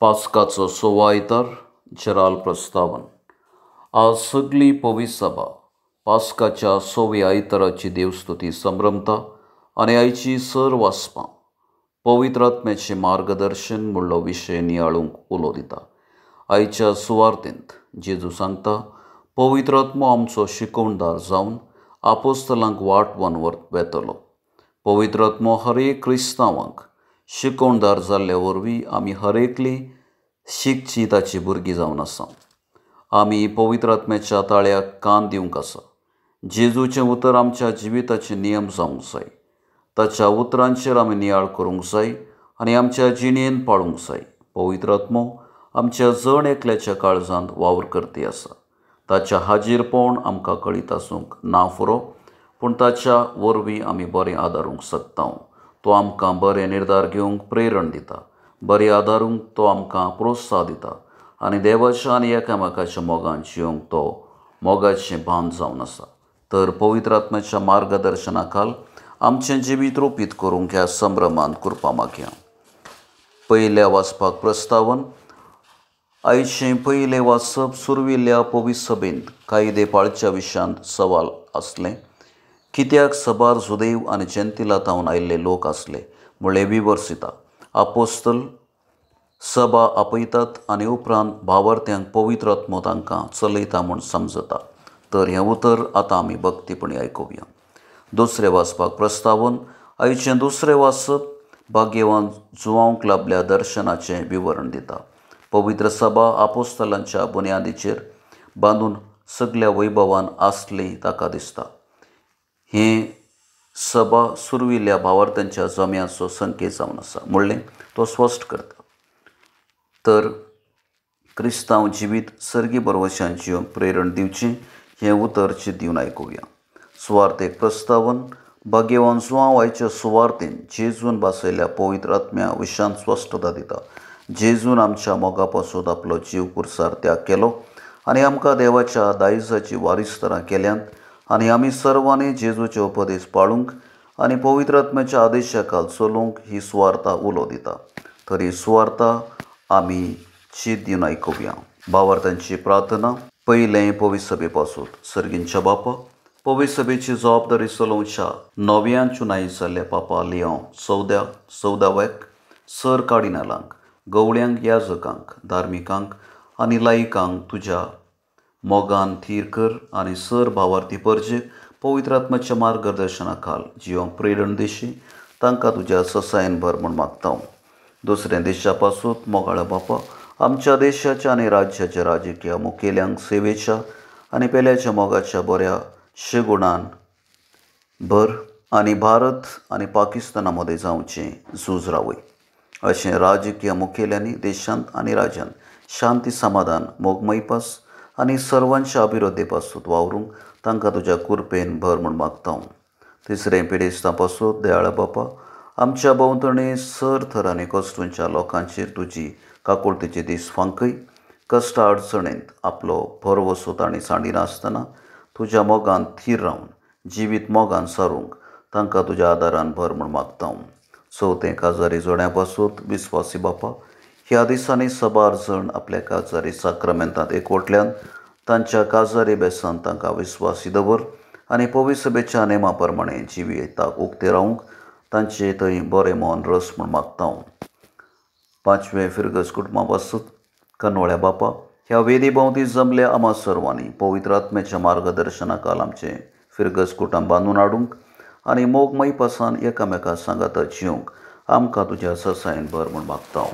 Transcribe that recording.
पास्काचो सोवा आयतार जराल प्रस्तावन. आज सगळी पवित्र सभा पास्काच्या सोव्या आयताराची देवस्तुती संभ्रमता आनी आयची सर वाचपां पवित्र आत्म्याचें मार्गदर्शन म्हणलो विशय नियाळूंक उलो दिता. आयच्या सुवार्थेंत जेजू सांगता, पवित्र आत्मो आमचो शिकोवणदार जावन आपोस्तलांक वाटवन वेतलो. पवित्र आत्मो हरेक क्रिस्तांवांक शिकोवणदार जाल्ले वरवीं आमी हरेकली शिकची ताची भुरगीं जावन आसा. आमी पवित्र आत्म्याच्या ताळ्याक कान दिवंक आसा. जेजूचें उतर आमच्या जिविताचे नियम जावंक जाय. ताच्या उतरांचेर आमी नियाळ करूंक जाय आनी आमच्या जिणेंत पाळूंक जाय. पवित्र आत्मो आमच्या जण एकल्याच्या काळजांत वावर करपी आसा. ताच्या हाजीरपण आमकां कळीत आसूंक ना पुरो, पूण ताच्या वरवीं आमी बरें आदारूंक शकता. तो आमकां बरे निर्धार घेवंक प्रेरण दिता. बरें आदारूंक तो आमकां प्रोत्साह दिता आनी देवाच्या आनी एकामेकाच्या मोगान जियोंक तो मोगाचें भान जावन आसा. तर पवित्र आत्म्याच्या मार्गदर्शना खाल आमचें जिवीत रोपीत करूंक ह्या संभ्रमांत करपा मागया. पयल्या वाचपाक प्रस्तावन. आयचें पयलें वाचप सुरविल्ल्या पवित्र सभेंत कायदे पाळच्या विशयांत सवाल आसलें. कित्याक सभार जुदेव आनी जेंतिलांतावन आयिल्ले लोक आसले म्हणलें विवर्सिता. आपोस्तल सभा आपयतात आनी उपरांत भावार्थ्यांक पवित्र आत्मो तांकां चलयता म्हूण समजता. तर हें उतर आतां आमी भक्तीपणी आयकुया. दुसरें वाचपाक प्रस्तावन. आयचें दुसरें वाचप भाग्यवान जुवांक लाभल्या दर्शनाचें विवरण दिता. पवित्र सभा आपोस्तलांच्या बुन्यादीचेर बांदून सगळ्या वैभवान आसली ताका दिसता. हें सभा सुरविल्ल्या भावार्थ्यांच्या जम्याचो संकेत जावन आसा म्हणलें तो स्पश्ट करता. तर क्रिस्तांव जिवीत सर्गी बरवशान जियोंक प्रेरण दिवचें हें उतर चिंतून आयकुया. सुवार्थेक प्रस्तावन. भाग्यवान जुवांव आयच्या सुवार्थेन जेजून बासयल्ल्या पवित्र आत्म्या विशयांत स्पश्टता दिता. जेजून आमच्या मोगा पासून आपलो जीव कुर्सार त्याग केलो आनी आमकां देवाच्या दायजाची वारिसदारां केल्यांत आनी आमी सर्वांनी जेजूचे उपदेश पाळूंक आनी पवित्र आत्म्याच्या आदेशा खाल चलूंक ही सुवार्ता उलो दिता. तर ही सुवार्ता आमी शीत दिवन आयकुया. भावार्थांची प्रार्थना. पयलें पवित्र सभे पासून. सर्गींच्या बापा, पवित्र सभेची जबाबदारी चलोवच्या नव्यान चुनाई जाल्ल्या पापा लिओन 14व्याक सर कार्डिनलांक, गवळ्यांक, याजकांक, धार्मिकांक आनी लायिकांक तुज्या मोगान थीर कर आनी सर भावार्थी परजेक पवित्र आत्म्याच्या मार्गदर्शना खाल जियोंक प्रेरण दिशी तांकां तुज्या ससायन भर म्हूण मागता. दुसऱ्या देशा पासून. मोगाळ्या बापा, आमच्या देशाच्या आनी राज्याच्या राजकीय मुखेल्यांक सेवेच्या आनी पेल्याच्या मोगाच्या बऱ्या शेगुणान भर आनी भारत आनी पाकिस्ताना मदें जावचें झूज रावय. अशें राजकीय मुखेल्यांनी देशांत आनी राज्यांत शांती समाधान मोगमयपास आनी सर्वांच्या अभिवृद्धी पासून वावरूंक तांकां तुज्या कुरपेन भर म्हूण मागता. तिसरें पिडेस्तां पासून. दयाळ बापा, आमच्या भोंवतणी सर थरांनी कश्टांच्या लोकांचेर तुजी काकुळतेचे दीस फांकय. कश्ट अडचणेंत आपलो भरवसो तांणी सांडिनासतना तुज्या मोगान थीर रावन जिवीत मोगान सारूंक तांकां तुज्या आदारान भर म्हूण मागता. चवथें काजारी जोड्यां पासून. विस्वासी बापा, ह्या दिसांनी सबार जण आपल्या काजारी साक्रमेंतांत एकवटल्यान तांच्या काजारी बेसान तांकां विस्वासी दवर आनी पवित्र सभेच्या नेमा प्रमाणें जिविताक उक्ते रावंक तांचे थंय बरें मोन रस म्हूण मागता. पांचवें फिरगस कुटुंबा पासून. कनोळ्या बापा, ह्या वेदी भोंवती जमल्या आमा सर्वांनी पवित्र आत्म्याच्या मार्गदर्शना खाल आमचें फिरगस कुटुंब बांदून हाडूंक आनी मोगमय पासान एकामेका सांगाता जियोंक आमकां तुज्या ससायन भर म्हूण मागता.